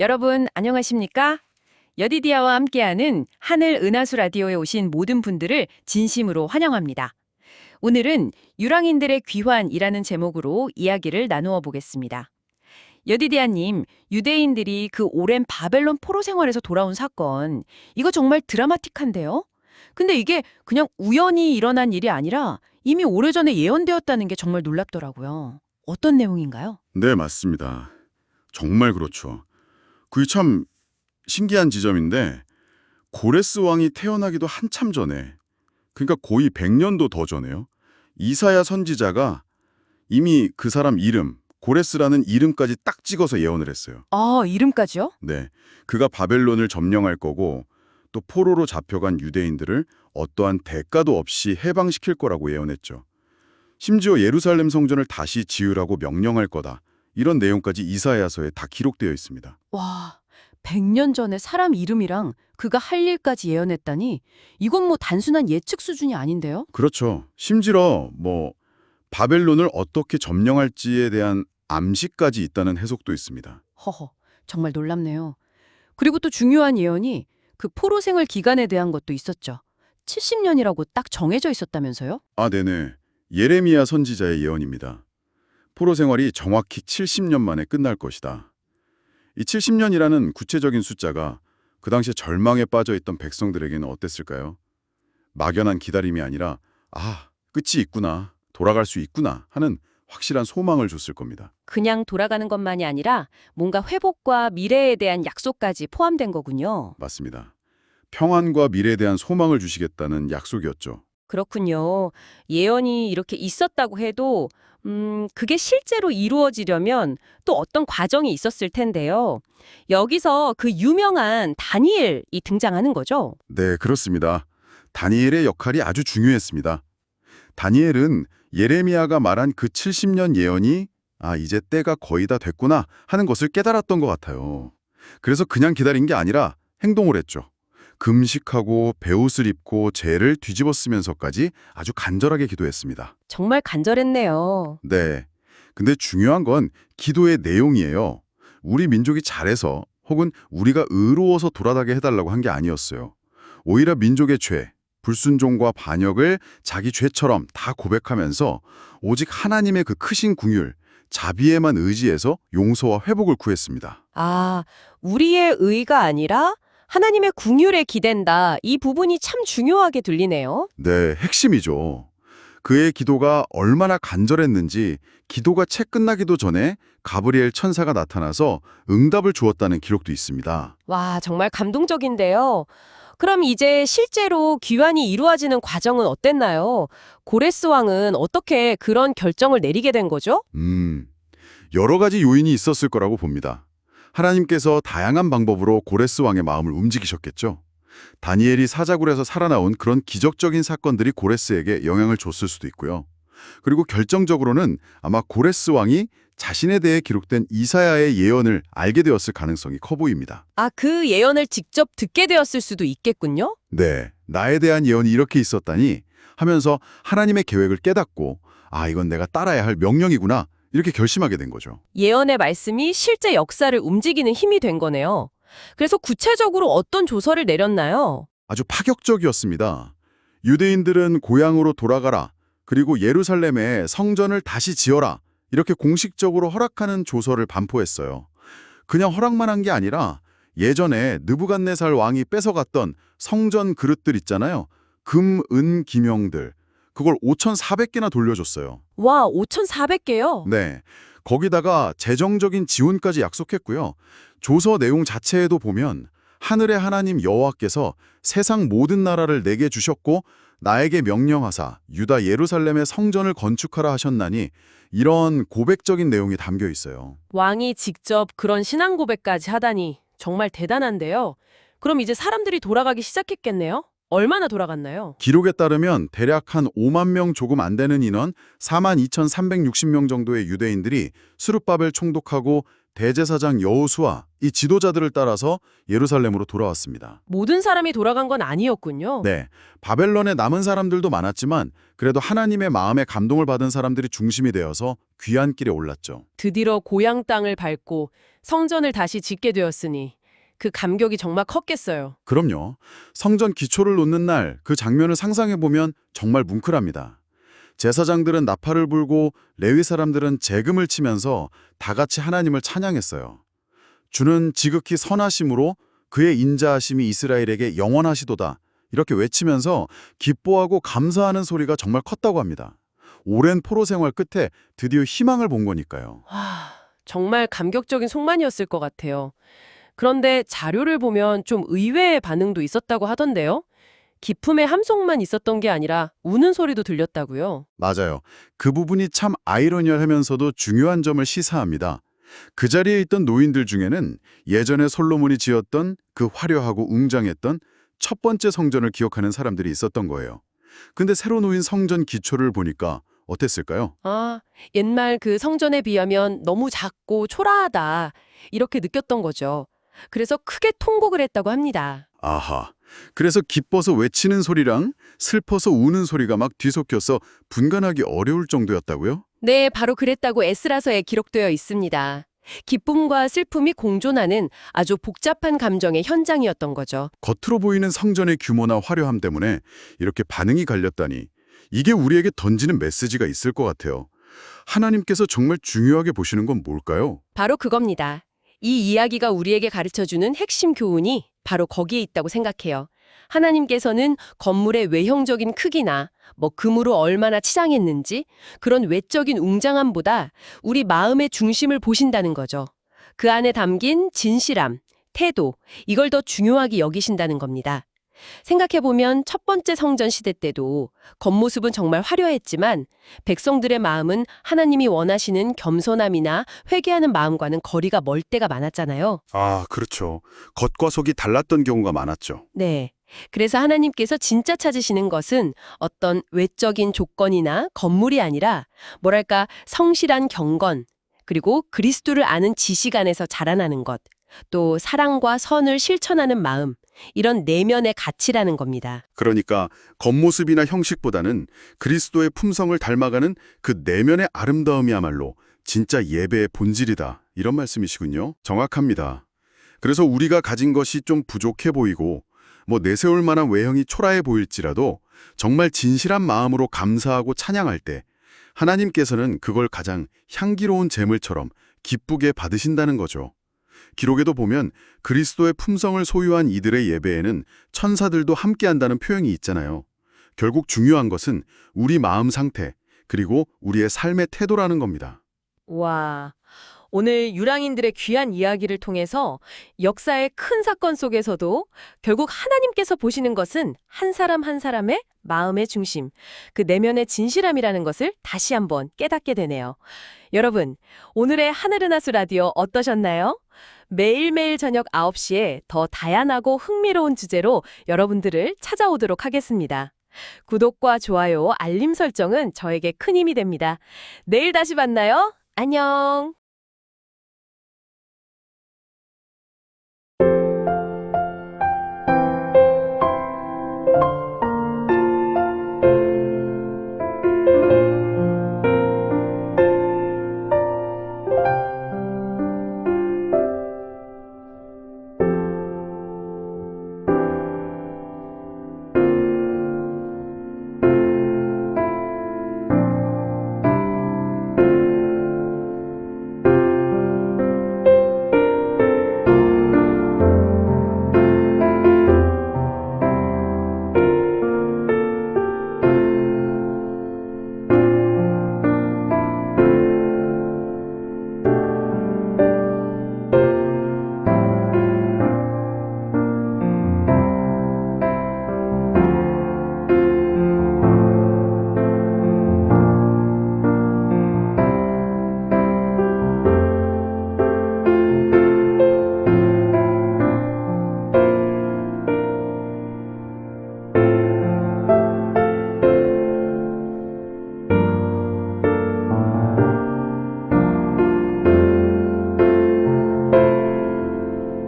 여러분 안녕하십니까? 여디디아와 함께하는 하늘 은하수 라디오에 오신 모든 분들을 진심으로 환영합니다. 오늘은 유랑인들의 귀환이라는 제목으로 이야기를 나누어 보겠습니다. 여디디아님, 유대인들이 그 오랜 바벨론 포로 생활에서 돌아온 사건, 이거 정말 드라마틱한데요? 근데 이게 그냥 우연히 일어난 일이 아니라 이미 오래전에 예언되었다는 게 정말 놀랍더라고요. 어떤 내용인가요? 네, 맞습니다. 정말 그렇죠. 그게 참 신기한 지점인데 고레스 왕이 태어나기도 한참 전에, 그러니까 거의 100년도 더 전에요. 이사야 선지자가 이미 그 사람 이름, 고레스라는 이름까지 딱 찍어서 예언을 했어요. 아, 이름까지요? 네, 그가 바벨론을 점령할 거고 또 포로로 잡혀간 유대인들을 어떠한 대가도 없이 해방시킬 거라고 예언했죠. 심지어 예루살렘 성전을 다시 지으라고 명령할 거다. 이런 내용까지 이사야서에 다 기록되어 있습니다. 와, 100년 전에 사람 이름이랑 그가 할 일까지 예언했다니 이건 뭐 단순한 예측 수준이 아닌데요? 그렇죠. 심지어 바벨론을 어떻게 점령할지에 대한 암시까지 있다는 해석도 있습니다. 허허, 정말 놀랍네요. 그리고 또 중요한 예언이 그 포로 생활 기간에 대한 것도 있었죠. 70년이라고 딱 정해져 있었다면서요? 아, 네네. 예레미야 선지자의 예언입니다. 포로 생활이 정확히 70년 만에 끝날 것이다. 이 70년이라는 구체적인 숫자가 그 당시에 절망에 빠져 있던 백성들에게는 어땠을까요? 막연한 기다림이 아니라 끝이 있구나, 돌아갈 수 있구나 하는 확실한 소망을 줬을 겁니다. 그냥 돌아가는 것만이 아니라 뭔가 회복과 미래에 대한 약속까지 포함된 거군요. 맞습니다. 평안과 미래에 대한 소망을 주시겠다는 약속이었죠. 그렇군요. 예언이 이렇게 있었다고 해도 그게 실제로 이루어지려면 또 어떤 과정이 있었을 텐데요. 여기서 그 유명한 다니엘이 등장하는 거죠? 네, 그렇습니다. 다니엘의 역할이 아주 중요했습니다. 다니엘은 예레미야가 말한 그 70년 예언이 이제 때가 거의 다 됐구나 하는 것을 깨달았던 것 같아요. 그래서 그냥 기다린 게 아니라 행동을 했죠. 금식하고 베옷을 입고 재를 뒤집어 쓰면서까지 아주 간절하게 기도했습니다. 정말 간절했네요. 네. 근데 중요한 건 기도의 내용이에요. 우리 민족이 잘해서 혹은 우리가 의로워서 돌아가게 해달라고 한 게 아니었어요. 오히려 민족의 죄, 불순종과 반역을 자기 죄처럼 다 고백하면서 오직 하나님의 그 크신 궁율, 자비에만 의지해서 용서와 회복을 구했습니다. 아, 우리의 의가 아니라 하나님의 궁율에 기댄다. 이 부분이 참 중요하게 들리네요. 네, 핵심이죠. 그의 기도가 얼마나 간절했는지 기도가 채 끝나기도 전에 가브리엘 천사가 나타나서 응답을 주었다는 기록도 있습니다. 와, 정말 감동적인데요. 그럼 이제 실제로 귀환이 이루어지는 과정은 어땠나요? 고레스 왕은 어떻게 그런 결정을 내리게 된 거죠? 여러 가지 요인이 있었을 거라고 봅니다. 하나님께서 다양한 방법으로 고레스 왕의 마음을 움직이셨겠죠. 다니엘이 사자굴에서 살아나온 그런 기적적인 사건들이 고레스에게 영향을 줬을 수도 있고요. 그리고 결정적으로는 아마 고레스 왕이 자신에 대해 기록된 이사야의 예언을 알게 되었을 가능성이 커 보입니다. 아, 그 예언을 직접 듣게 되었을 수도 있겠군요? 네, 나에 대한 예언이 이렇게 있었다니 하면서 하나님의 계획을 깨닫고 이건 내가 따라야 할 명령이구나 이렇게 결심하게 된 거죠. 예언의 말씀이 실제 역사를 움직이는 힘이 된 거네요. 그래서 구체적으로 어떤 조서를 내렸나요? 아주 파격적이었습니다. 유대인들은 고향으로 돌아가라, 그리고 예루살렘에 성전을 다시 지어라 이렇게 공식적으로 허락하는 조서를 반포했어요. 그냥 허락만 한 게 아니라 예전에 느부갓네살 왕이 뺏어갔던 성전 그릇들 있잖아요. 금, 은, 기명들. 그걸 5,400개나 돌려줬어요. 와, 5,400개요? 네, 거기다가 재정적인 지원까지 약속했고요. 조서 내용 자체에도 보면 하늘의 하나님 여호와께서 세상 모든 나라를 내게 주셨고 나에게 명령하사 유다 예루살렘의 성전을 건축하라 하셨나니 이런 고백적인 내용이 담겨 있어요. 왕이 직접 그런 신앙 고백까지 하다니 정말 대단한데요. 그럼 이제 사람들이 돌아가기 시작했겠네요? 얼마나 돌아갔나요? 기록에 따르면 대략 한 5만 명 조금 안 되는 인원 42,360명 정도의 유대인들이 수르바벨 총독하고 대제사장 여호수아 이 지도자들을 따라서 예루살렘으로 돌아왔습니다. 모든 사람이 돌아간 건 아니었군요. 네, 바벨론에 남은 사람들도 많았지만 그래도 하나님의 마음에 감동을 받은 사람들이 중심이 되어서 귀한 길에 올랐죠. 드디어 고향 땅을 밟고 성전을 다시 짓게 되었으니 그 감격이 정말 컸겠어요. 그럼요. 성전 기초를 놓는 날 그 장면을 상상해보면 정말 뭉클합니다. 제사장들은 나팔을 불고 레위 사람들은 재금을 치면서 다 같이 하나님을 찬양했어요. 주는 지극히 선하심으로 그의 인자하심이 이스라엘에게 영원하시도다. 이렇게 외치면서 기뻐하고 감사하는 소리가 정말 컸다고 합니다. 오랜 포로 생활 끝에 드디어 희망을 본 거니까요. 와, 정말 감격적인 속만이었을 것 같아요. 그런데 자료를 보면 좀 의외의 반응도 있었다고 하던데요. 기쁨의 함성만 있었던 게 아니라 우는 소리도 들렸다고요. 맞아요. 그 부분이 참 아이러니하면서도 중요한 점을 시사합니다. 그 자리에 있던 노인들 중에는 예전에 솔로몬이 지었던 그 화려하고 웅장했던 첫 번째 성전을 기억하는 사람들이 있었던 거예요. 근데 새로 놓인 성전 기초를 보니까 어땠을까요? 아, 옛날 그 성전에 비하면 너무 작고 초라하다. 이렇게 느꼈던 거죠. 그래서 크게 통곡을 했다고 합니다. 아하. 그래서 기뻐서 외치는 소리랑 슬퍼서 우는 소리가 막 뒤섞여서 분간하기 어려울 정도였다고요? 네, 바로 그랬다고 에스라서에 기록되어 있습니다. 기쁨과 슬픔이 공존하는 아주 복잡한 감정의 현장이었던 거죠. 겉으로 보이는 성전의 규모나 화려함 때문에 이렇게 반응이 갈렸다니 이게 우리에게 던지는 메시지가 있을 것 같아요. 하나님께서 정말 중요하게 보시는 건 뭘까요? 바로 그겁니다. 이 이야기가 우리에게 가르쳐주는 핵심 교훈이 바로 거기에 있다고 생각해요. 하나님께서는 건물의 외형적인 크기나 금으로 얼마나 치장했는지 그런 외적인 웅장함보다 우리 마음의 중심을 보신다는 거죠. 그 안에 담긴 진실함, 태도, 이걸 더 중요하게 여기신다는 겁니다. 생각해보면 첫 번째 성전 시대 때도 겉모습은 정말 화려했지만 백성들의 마음은 하나님이 원하시는 겸손함이나 회개하는 마음과는 거리가 멀 때가 많았잖아요. 아, 그렇죠. 겉과 속이 달랐던 경우가 많았죠. 네. 그래서 하나님께서 진짜 찾으시는 것은 어떤 외적인 조건이나 건물이 아니라 뭐랄까 성실한 경건, 그리고 그리스도를 아는 지식 안에서 자라나는 것, 또 사랑과 선을 실천하는 마음, 이런 내면의 가치라는 겁니다. 그러니까 겉모습이나 형식보다는 그리스도의 품성을 닮아가는 그 내면의 아름다움이야말로 진짜 예배의 본질이다. 이런 말씀이시군요. 정확합니다. 그래서 우리가 가진 것이 좀 부족해 보이고 내세울 만한 외형이 초라해 보일지라도 정말 진실한 마음으로 감사하고 찬양할 때 하나님께서는 그걸 가장 향기로운 제물처럼 기쁘게 받으신다는 거죠. 기록에도 보면 그리스도의 품성을 소유한 이들의 예배에는 천사들도 함께한다는 표현이 있잖아요. 결국 중요한 것은 우리 마음 상태, 그리고 우리의 삶의 태도라는 겁니다. 와, 오늘 유랑인들의 귀한 이야기를 통해서 역사의 큰 사건 속에서도 결국 하나님께서 보시는 것은 한 사람 한 사람의 마음의 중심, 그 내면의 진실함이라는 것을 다시 한번 깨닫게 되네요. 여러분, 오늘의 하늘은하수 라디오 어떠셨나요? 매일매일 저녁 9시에 더 다양하고 흥미로운 주제로 여러분들을 찾아오도록 하겠습니다. 구독과 좋아요, 알림 설정은 저에게 큰 힘이 됩니다. 내일 다시 만나요. 안녕.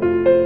거죠.